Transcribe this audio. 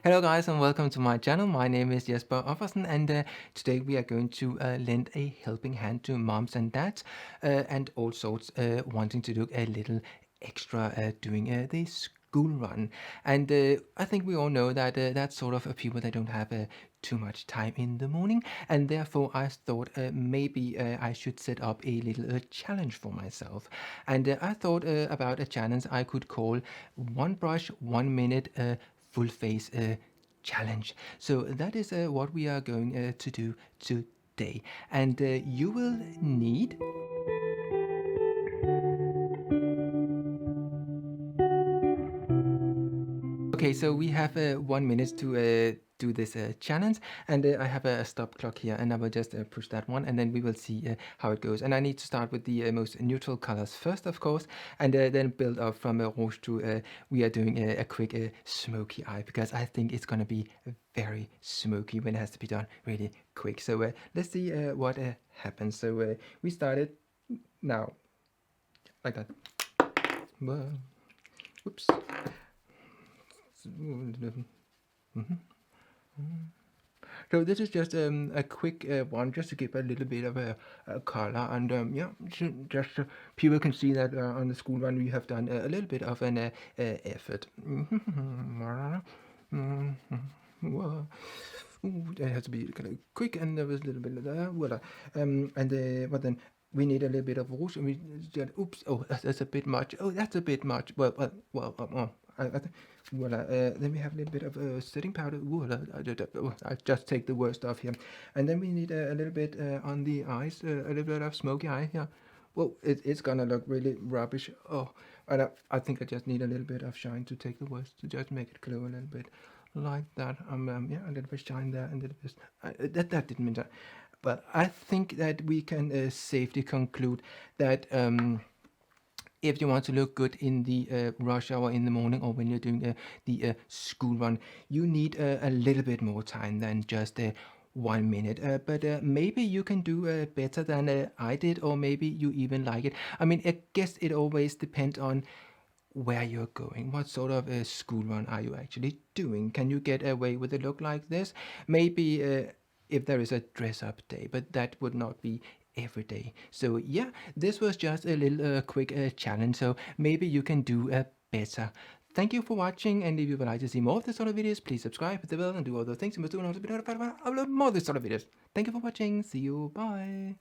Hello guys and welcome to my channel. My name is Jesper Offersen and today we are going to lend a helping hand to moms and dads and all sorts wanting to do a little extra doing the school run. And I think we all know that that's sort of people that don't have too much time in the morning, and therefore I thought maybe I should set up a little challenge for myself. And I thought about a challenge I could call one brush 1 minute full face challenge. So that is what we are going to do today. And you will need okay, so we have 1 minute to do this challenge, and I have a stop clock here, and I will just push that one, and then we will see how it goes. And I need to start with the most neutral colors first, of course, and then build up from rouge to we are doing a quick smoky eye, because I think it's gonna be very smoky when it has to be done really quick. So let's see what happens. So we started now, like that. Whoops. So this is just a quick one, just to give a little bit of a color, and yeah, just so people can see that on the school run we have done a little bit of an effort. Ooh, it has to be kind of quick, and there was a little bit of that. Voila. But then we need a little bit of rouge, and we just, oops, oh, that's a bit much. Oh, that's a bit much. I think, voila. Then we have a little bit of setting powder. Voila. I just take the worst off here, and then we need a little bit on the eyes, a little bit of smoky eye here. Well, it's gonna look really rubbish. Oh, and I think I just need a little bit of shine to take the worst, to just make it glow a little bit, like that. Yeah, a little bit shine there, and a little bit. That didn't mean that, but I think that we can safely conclude that if you want to look good in the rush hour in the morning, or when you're doing the school run, you need a little bit more time than just 1 minute. But maybe you can do better than I did, or maybe you even like it. I mean, I guess it always depends on where you're going. What sort of a school run are you actually doing? Can you get away with a look like this? Maybe if there is a dress up day, but that would not be every day. So yeah, this was just a little quick challenge, so maybe you can do better. Thank you for watching, and if you would like to see more of this sort of videos, please subscribe, hit the bell, and do all those things you must do in order to be notified when I upload more of this sort of videos. Thank you for watching. See you. Bye.